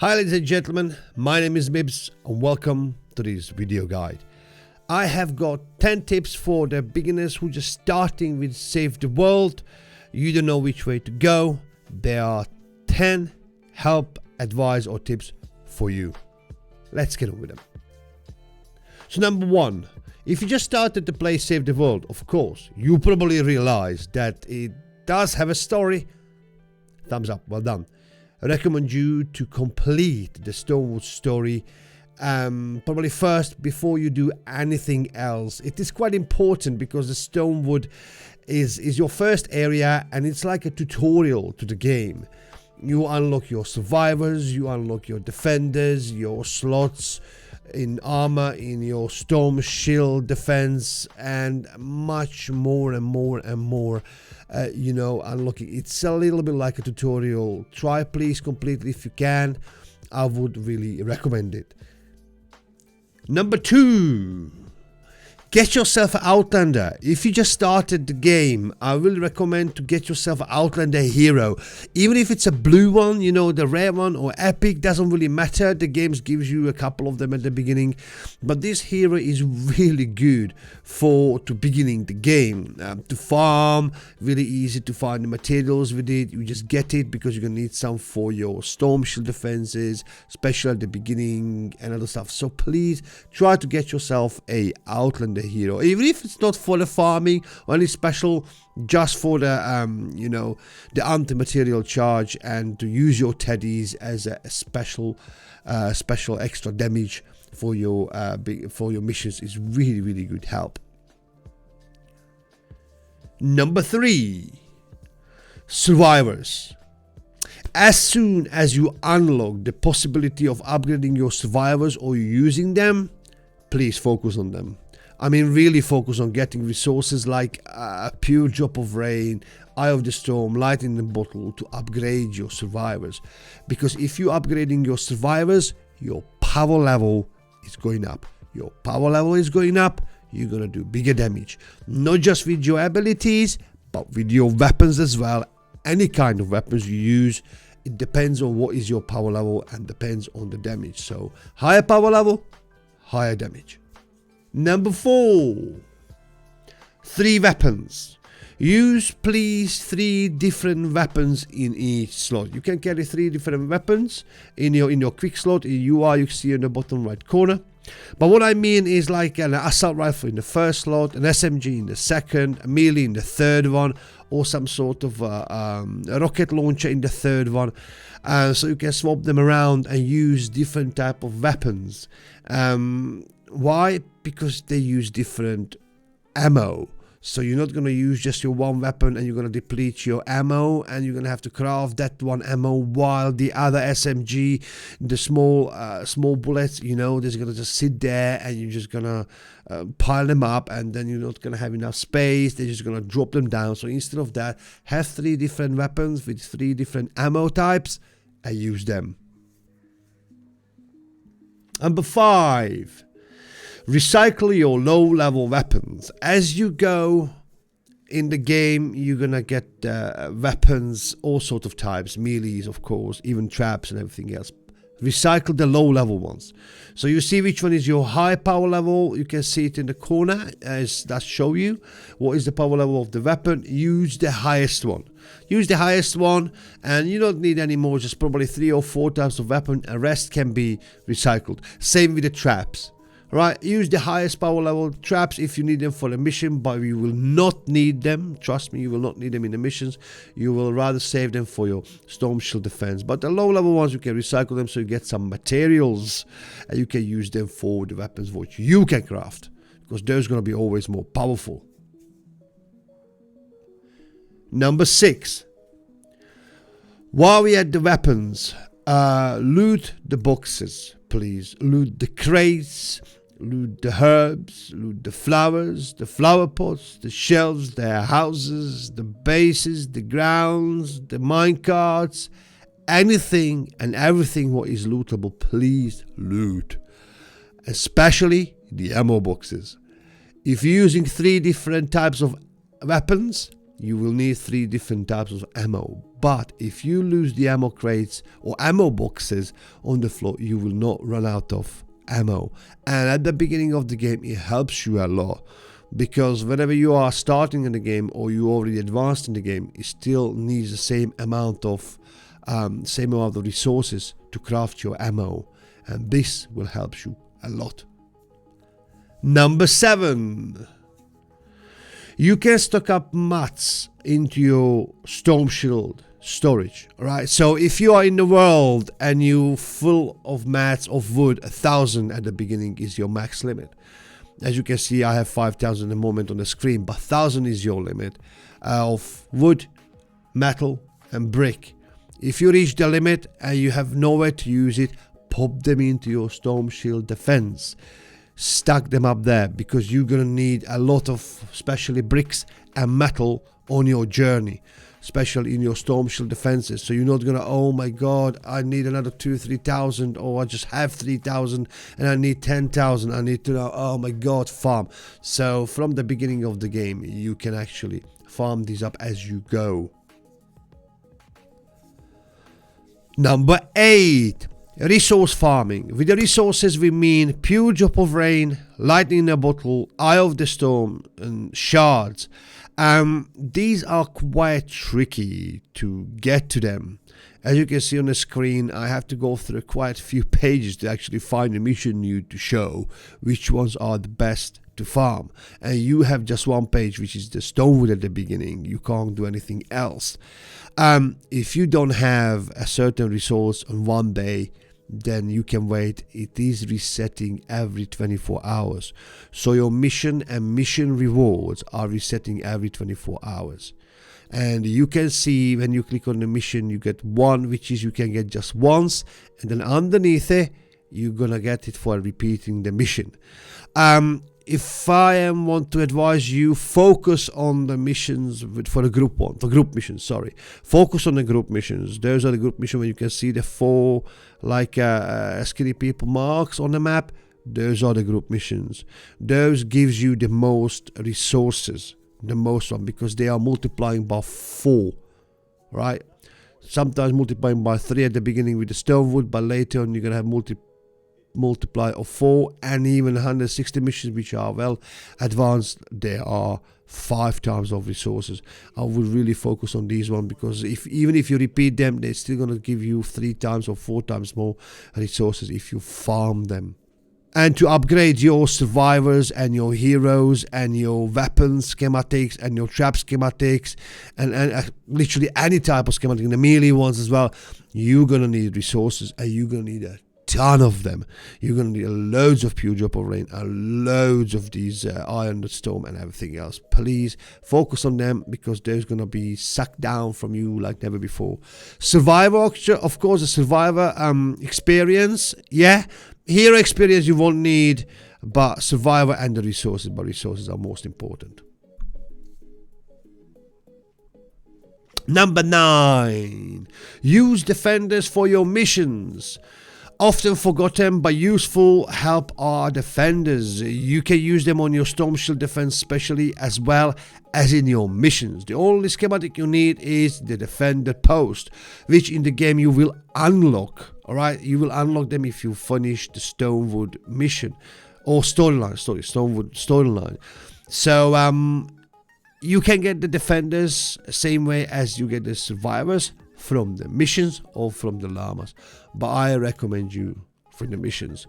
Hi ladies and gentlemen, my name is Mibs and welcome to this video guide. I have got 10 tips for the beginners who are just starting with Save the World. You don't know which way to go. There are 10 help, advice or tips for you. Let's get on with them. So number one, if you just started to play Save the World, of course, you probably realize that it does have a story. Thumbs up, well done. I recommend you to complete the Stonewood story probably first before you do anything else. It is quite important because the Stonewood is your first area and it's like a tutorial to the game. You unlock your survivors, you unlock your defenders, your slots in armor, in your storm shield defense, and much more and more and more. Unlocking. It's a little bit like a tutorial. Try please completely if you can. I would really recommend it. Number two, get yourself an Outlander. If you just started the game, I will recommend to get yourself an Outlander hero. Even if it's a blue one, the rare one or epic, doesn't really matter. The game gives you a couple of them at the beginning. But this hero is really good to beginning the game. To farm, really easy to find the materials with it. You just get it because you're going to need some for your storm shield defenses, especially at the beginning and other stuff. So please try to get yourself a Outlander hero, even if it's not for the farming or any special, just for the the anti-material charge and to use your teddies as a special extra damage for your missions is really good help. Number three, survivors. As soon as you unlock the possibility of upgrading your survivors or using them, please focus on them. I mean, really focus on getting resources like a pure drop of rain, eye of the storm, light in the bottle to upgrade your survivors. Because if you're upgrading your survivors, your power level is going up. Your power level is going up, you're going to do bigger damage. Not just with your abilities, but with your weapons as well. Any kind of weapons you use, it depends on what is your power level and depends on the damage. So higher power level, higher damage. Number four, 3 weapons. Use please 3 different weapons in each slot. You can carry 3 different weapons in your quick slot. In UI you see in the bottom right corner. But what I mean is like an assault rifle in the first slot, an SMG in the second, a melee in the third one, or some sort of a rocket launcher in the third one. So you can swap them around and use different type of weapons. Why? Because they use different ammo. So you're not going to use just your one weapon and you're going to deplete your ammo and you're going to have to craft that one ammo while the other SMG, the small bullets, they're going to just sit there and you're just going to pile them up and then you're not going to have enough space. They're just going to drop them down. So instead of that, have 3 different weapons with 3 different ammo types and use them. Number 5. Recycle your low-level weapons. As you go in the game, you're gonna get weapons, all sorts of types, melees, of course, even traps and everything else. Recycle the low-level ones. So you see which one is your high power level. You can see it in the corner as that show you what is the power level of the weapon. Use the highest one. Use the highest one, and you don't need any more. Just probably 3 or 4 types of weapon. The rest can be recycled. Same with the traps. Right, use the highest power level traps if you need them for the mission, but you will not need them. Trust me, you will not need them in the missions. You will rather save them for your storm shield defense. But the low level ones, you can recycle them so you get some materials and you can use them for the weapons which you can craft, because those are going to be always more powerful. Number 6. While we had the weapons, loot the boxes, please. Loot the crates. Loot the herbs, loot the flowers, the flower pots, the shelves, the houses, the bases, the grounds, the minecarts, anything and everything what is lootable, please loot. Especially the ammo boxes. If you're using 3 different types of weapons, you will need 3 different types of ammo. But if you lose the ammo crates or ammo boxes on the floor, you will not run out of ammo. And at the beginning of the game, it helps you a lot, because whenever you are starting in the game or you already advanced in the game, it still needs the same amount of resources to craft your ammo, and this will help you a lot. Number 7, you can stock up mats into your storm shield storage. All right, so if you are in the world and you full of mats of wood, 1,000 at the beginning is your max limit. As you can see, I have 5,000 at the moment on the screen, but 1,000 is your limit of wood, metal and brick. If you reach the limit and you have nowhere to use it, pop them into your storm shield defense. Stack them up there, because you're gonna need a lot of especially bricks and metal on your journey, especially in your storm shield defenses. So you're not gonna, oh my god, I need another 2,000-3,000, or I just have 3,000 and I need 10,000. I need to know, oh my god, farm. So from the beginning of the game, you can actually farm these up as you go. Number 8, resource farming. With the resources we mean pure drop of rain, lightning in a bottle, eye of the storm and shards. These are quite tricky to get to them. As you can see on the screen, I have to go through quite a few pages to actually find a mission need to show which ones are the best to farm. And you have just one page, which is the stonewood at the beginning. You can't do anything else. If you don't have a certain resource on one day, then you can wait. It is resetting every 24 hours. So your mission and mission rewards are resetting every 24 hours. And you can see when you click on the mission, you get one, which is you can get just once. And then underneath it, you're gonna get it for repeating the mission. If I want to advise you, focus on the missions for the group missions, sorry. Focus on the group missions. Those are the group missions where you can see the 4 skinny people marks on the map. Those are the group missions. Those gives you the most resources, the most one, because they are multiplying by 4, right? Sometimes multiplying by 3 at the beginning with the stonewood, but later on you're going to have multiply of 4, and even 160 missions which are well advanced, there are 5 times of resources. I would really focus on these one, because even if you repeat them, they're still going to give you 3 times or 4 times more resources if you farm them. And to upgrade your survivors and your heroes and your weapon schematics and your trap schematics and literally any type of schematic, the melee ones as well, you're going to need resources, and you're going to need a ton of them. You're going to need loads of pure drop of rain and loads of these iron storm and everything else. Please focus on them, because they're going to be sucked down from you like never before. Survivor, of course, the survivor experience, yeah. Hero experience you won't need, but survivor and the resources, but resources are most important. Number 9, use defenders for your missions. Often forgotten but useful help are defenders. You can use them on your storm shield defense especially, as well as in your missions. The only schematic you need is the defender post, which in the game you will unlock. Alright, you will unlock them if you finish the stonewood mission or storyline. Stonewood storyline. So you can get the defenders same way as you get the survivors, from the missions or from the llamas, but I recommend you for the missions.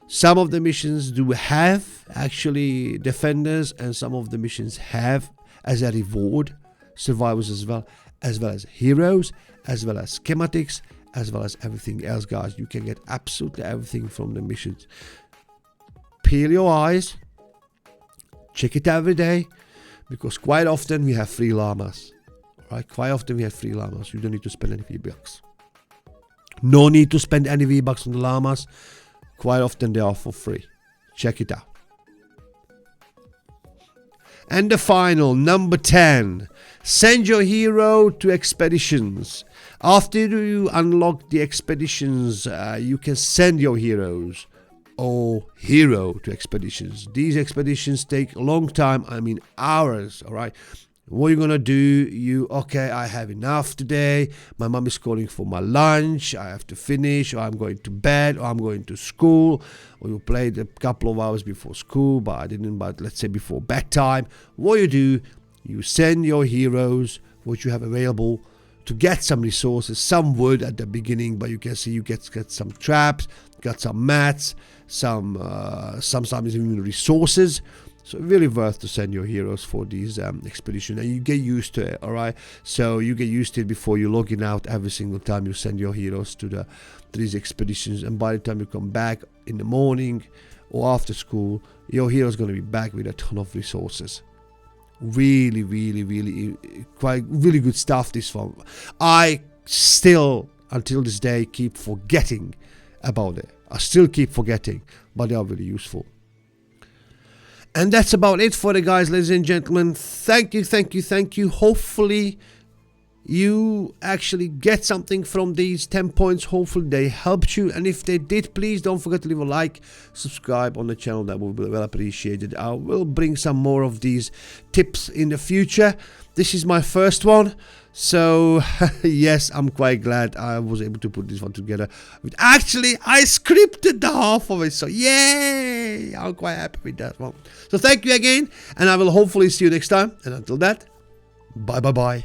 Some of the missions do have actually defenders, and some of the missions have as a reward survivors as well as heroes, as well as schematics, as well as everything else, guys. You can get absolutely everything from the missions. Peel your eyes, check it every day, because quite often we have free llamas. Right, quite often we have free llamas. You don't need to spend any V-Bucks. No need to spend any V-Bucks on the llamas. Quite often they are for free. Check it out. And the final, number 10. Send your hero to expeditions. After you unlock the expeditions, you can send your heroes or hero to expeditions. These expeditions take a long time, I mean hours, alright? What you're gonna do, okay, I have enough today. My mom is calling for my lunch. I have to finish, or I'm going to bed, or I'm going to school. Or you played a couple of hours before school, but I didn't. But let's say before bedtime. What you do, you send your heroes what you have available to get some resources, some wood at the beginning. But you can see you get some traps, got some mats, sometimes even resources. So really worth to send your heroes for these expeditions, and you get used to it. All right, so you get used to it before you log in out every single time you send your heroes to these expeditions, and by the time you come back in the morning or after school, your hero is going to be back with a ton of resources. Really good stuff, this one. I still until this day keep forgetting about it. I still keep forgetting, but they are really useful. And that's about it for the guys, ladies and gentlemen. Thank you. Hopefully you actually get something from these 10 points. Hopefully they helped you, and if they did, please don't forget to leave a like, subscribe on the channel. That will be well appreciated. I will bring some more of these tips in the future. This is my first one, so yes, I'm quite glad I was able to put this one together. Actually, I scripted the half of it, so yay, I'm quite happy with that one. So thank you again, and I will hopefully see you next time, and until that, bye.